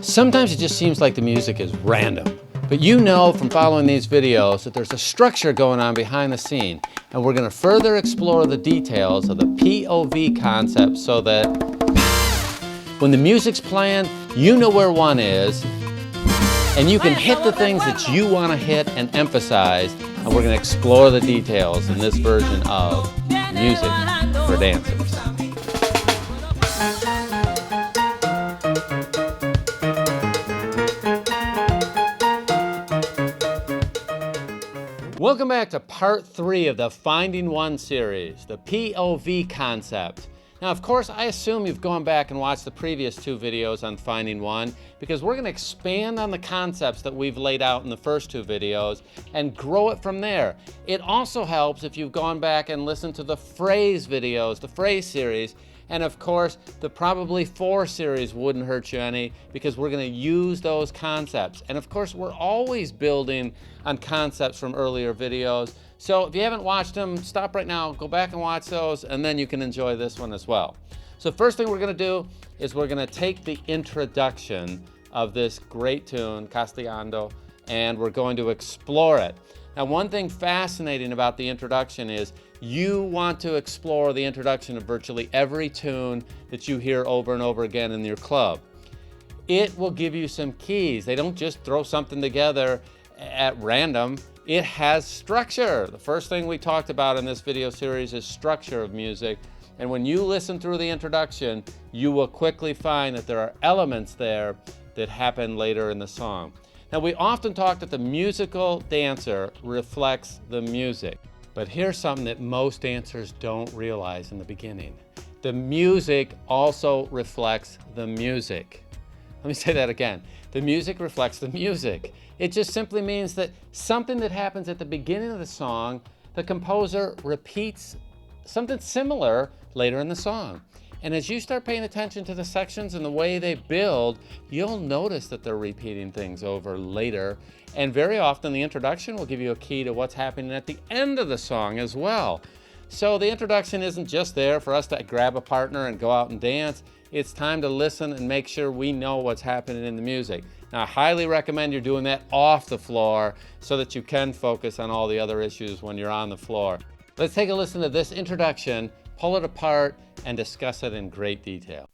Sometimes it just seems like the music is random, but you know from following these videos that there's a structure going on behind the scene, and we're going to further explore the details of the P.O.V concept so that when the music's playing, you know where one is, and you can hit the things that you want to hit and emphasize, and we're going to explore the details in this version of Music for Dancers. Welcome back to part 3 of the Finding 1 series, the P.O.V concept. Now, of course, I assume you've gone back and watched the previous 2 videos on Finding 1 because we're going to expand on the concepts that we've laid out in the first 2 videos and grow it from there. It also helps if you've gone back and listened to the phrase videos, the phrase series, and of course, the probably 4 series wouldn't hurt you any because we're going to use those concepts. And of course, we're always building on concepts from earlier videos. So if you haven't watched them, stop right now, go back and watch those, and then you can enjoy this one as well. So first thing we're going to do is we're going to take the introduction of this great tune, Castigando, and we're going to explore it. Now, one thing fascinating about the introduction is you want to explore the introduction of virtually every tune that you hear over and over again in your club. It will give you some keys. They don't just throw something together at random. It has structure. The first thing we talked about in this video series is structure of music. And when you listen through the introduction, you will quickly find that there are elements there that happen later in the song. Now, we often talk that the musical dancer reflects the music. But here's something that most dancers don't realize in the beginning. The music also reflects the music. Let me say that again. The music reflects the music. It just simply means that something that happens at the beginning of the song, the composer repeats something similar later in the song. And as you start paying attention to the sections and the way they build, you'll notice that they're repeating things over later. And very often the introduction will give you a key to what's happening at the end of the song as well. So the introduction isn't just there for us to grab a partner and go out and dance. It's time to listen and make sure we know what's happening in the music. Now, I highly recommend you're doing that off the floor so that you can focus on all the other issues when you're on the floor. Let's take a listen to this introduction, pull it apart, and discuss it in great detail.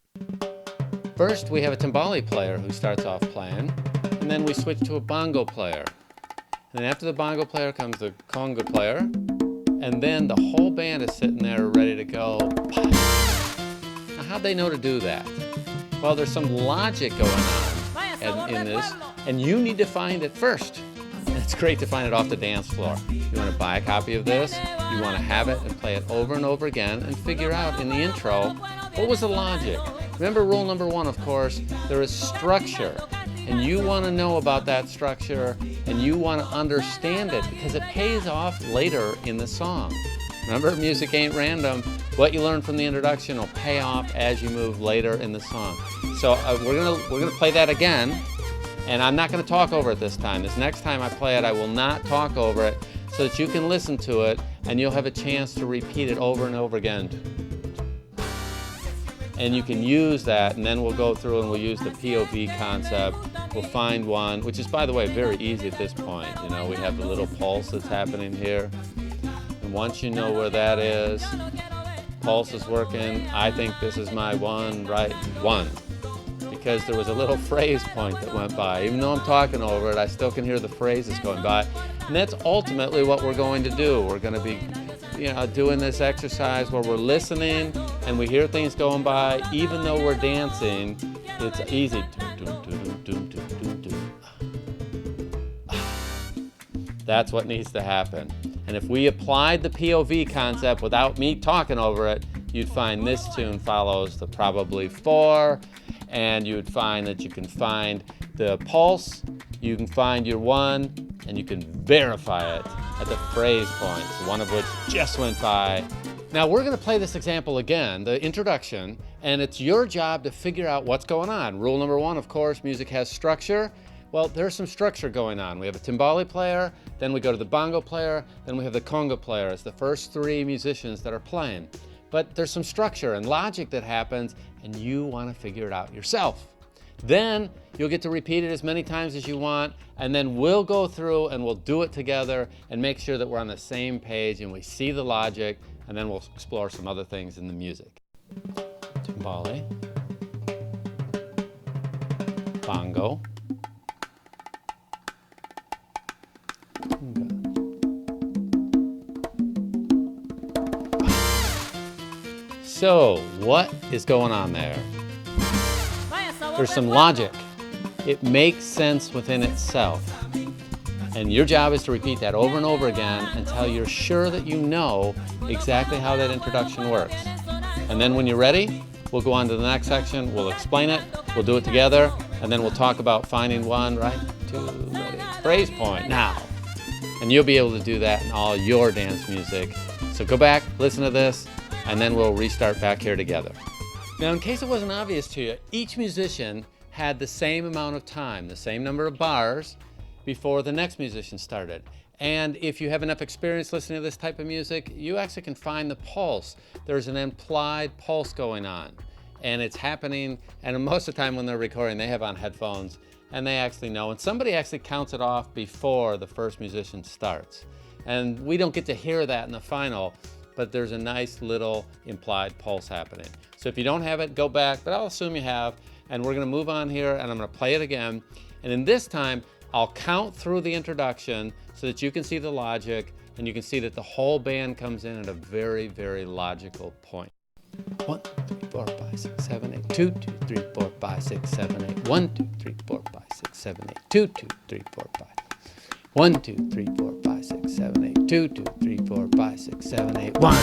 First, we have a timbale player who starts off playing, and then we switch to a bongo player. And then after the bongo player comes the conga player, and then the whole band is sitting there ready to go. Now, how'd they know to do that? Well, there's some logic going on in this, and you need to find it first. And it's great to find it off the dance floor. You want to buy a copy of this, you want to have it and play it over and over again and figure out in the intro, what was the logic? Remember rule number 1, of course, there is structure. And you want to know about that structure and you want to understand it because it pays off later in the song. Remember, music ain't random. What you learn from the introduction will pay off as you move later in the song. So we're gonna play that again, and I'm not gonna talk over it this time. This next time I play it, I will not talk over it so that you can listen to it and you'll have a chance to repeat it over and over again. And you can use that, and then we'll go through and we'll use the P.O.V concept. We'll find one, which is, by the way, very easy at this point. You know, we have the little pulse that's happening here. And once you know where that is, pulse is working. I think this is my one, right? 1. Because there was a little phrase point that went by. Even though I'm talking over it, I still can hear the phrases going by. And that's ultimately what we're going to do. We're going to be, doing this exercise where we're listening and we hear things going by. Even though we're dancing, it's easy. That's what needs to happen. And if we applied the P.O.V concept without me talking over it, you'd find this tune follows the probably 4, and you would find that you can find the pulse, you can find your 1, and you can verify it at the phrase points, one of which just went by. Now we're going to play this example again, the introduction, and it's your job to figure out what's going on. Rule number 1, of course, music has structure. Well, there's some structure going on. We have a timbale player, then we go to the bongo player, then we have the conga player as the first 3 musicians that are playing. But there's some structure and logic that happens, and you want to figure it out yourself. Then you'll get to repeat it as many times as you want, and then we'll go through and we'll do it together and make sure that we're on the same page and we see the logic, and then we'll explore some other things in the music. Timbale, bongo, conga. So, what is going on there? There's some logic. It makes sense within itself. And your job is to repeat that over and over again until you're sure that you know exactly how that introduction works. And then when you're ready, we'll go on to the next section, we'll explain it, we'll do it together, and then we'll talk about finding one, right, two, ready, phrase point, now. And you'll be able to do that in all your dance music. So go back, listen to this, and then we'll restart back here together. Now, in case it wasn't obvious to you, each musician had the same amount of time, the same number of bars before the next musician started. And if you have enough experience listening to this type of music, you actually can find the pulse. There's an implied pulse going on, and it's happening, and most of the time when they're recording, they have on headphones, and they actually know, and somebody actually counts it off before the first musician starts. And we don't get to hear that in the final, but there's a nice little implied pulse happening. So if you don't have it, go back, but I'll assume you have, and we're gonna move on here, and I'm gonna play it again. And in this time, I'll count through the introduction so that you can see the logic, and you can see that the whole band comes in at a very, very logical point. 1, 2, 3, 4, 5, 6, 7, 8, 2, 2, 3, 4, 5, 6, 7, 8, 1, 2, 3, 4, 5, 6, 7, 8, 2, 2, 3, 4, 5. 1, 2, 3, 4, 5, 6, 7, 8, 2, 2, 3, 4, 5, 6, 7, 8, 1.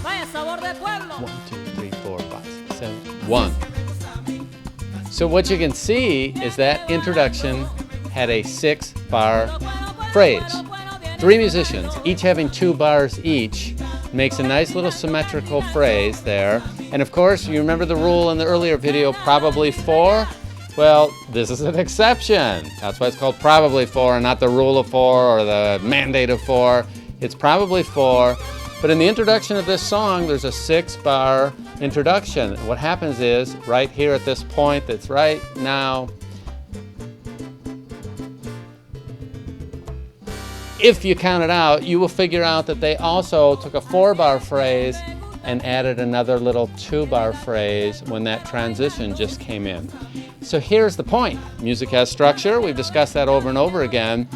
Vaya sabor de pueblo. 1, 2, 3, 4, 5, 6, 7, 1. So what you can see is that introduction had a 6-bar phrase. 3 musicians, each having 2 bars each, makes a nice little symmetrical phrase there. And of course, you remember the rule in the earlier video, probably 4? Well, this is an exception. That's why it's called probably 4 and not the rule of 4 or the mandate of 4. It's probably 4. But in the introduction of this song, there's a 6-bar introduction. What happens is, right here at this point that's right now, if you count it out, you will figure out that they also took a 4-bar phrase and added another little 2-bar phrase when that transition just came in. So here's the point. Music has structure. We've discussed that over and over again.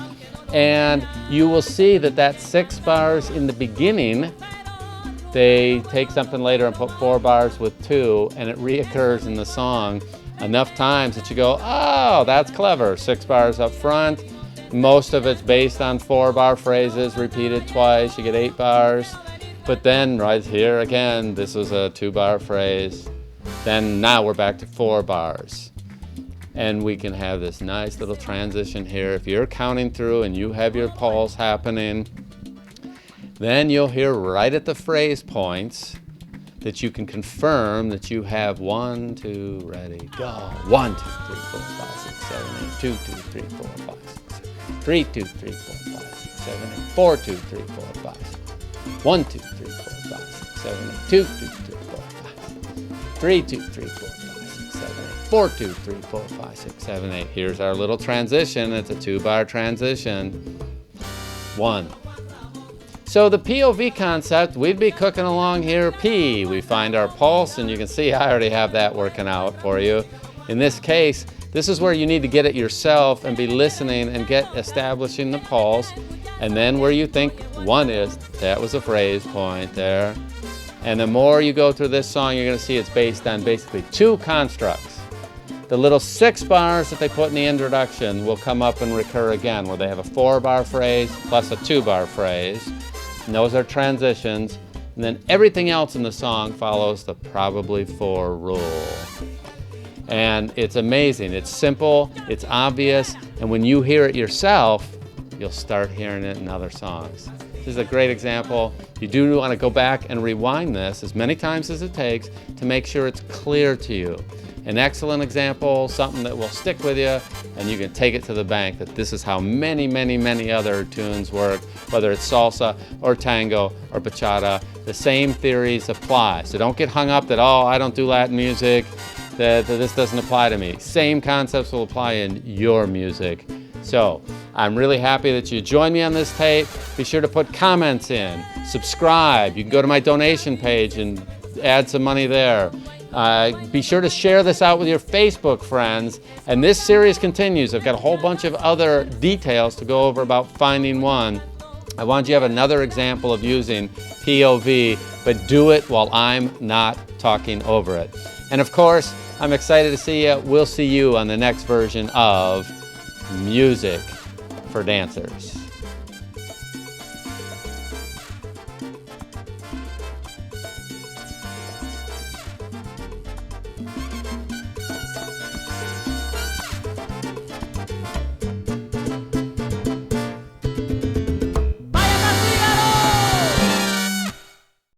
And you will see that that 6 bars in the beginning, they take something later and put 4 bars with 2, and it reoccurs in the song enough times that you go, oh, that's clever. 6 bars up front. Most of it's based on 4-bar phrases repeated twice. You get 8 bars. But then right here again, this was a 2-bar phrase. Then now we're back to 4 bars. And we can have this nice little transition here. If you're counting through and you have your pulse happening, then you'll hear right at the phrase points that you can confirm that you have 1, 2, ready, go. 1, 2, 3, 4, 5, 6, 7, 8, 2, 2, 3, 4, 5, 6, 7, 3, 2, 3, 4, 5, 6, 7, 8, 4, 2, 3, 4, 5, 1, 2, 3, 4, 5, 6, 7, 8, 2, 2, 3, 4, 5, 3, 2, 3, 4, 5, 6, 7, 8, 4, 2, 3, 4, 5, 6, 7, 8. Here's our little transition. It's a 2-bar transition. 1. So the P.O.V. concept, we'd be cooking along here. P, we find our pulse, and you can see I already have that working out for you. In this case, this is where you need to get it yourself and be listening and get establishing the pulse. And then where you think 1 is, that was a phrase point there. And the more you go through this song, you're going to see it's based on basically 2 constructs. The little 6 bars that they put in the introduction will come up and recur again, where they have a 4-bar phrase plus a 2-bar phrase. And those are transitions. And then everything else in the song follows the probably 4 rule. And it's amazing. It's simple, it's obvious, and when you hear it yourself, you'll start hearing it in other songs. This is a great example. You do want to go back and rewind this as many times as it takes to make sure it's clear to you. An excellent example, something that will stick with you, and you can take it to the bank that this is how many, many, many other tunes work, whether it's salsa or tango or bachata. The same theories apply. So don't get hung up that, oh, I don't do Latin music, that this doesn't apply to me. Same concepts will apply in your music. So I'm really happy that you joined me on this tape. Be sure to put comments in, subscribe. You can go to my donation page and add some money there. Be sure to share this out with your Facebook friends. And this series continues. I've got a whole bunch of other details to go over about Finding1. I want you to have another example of using P.O.V, but do it while I'm not talking over it. And of course, I'm excited to see you. We'll see you on the next version of Music for Dancers.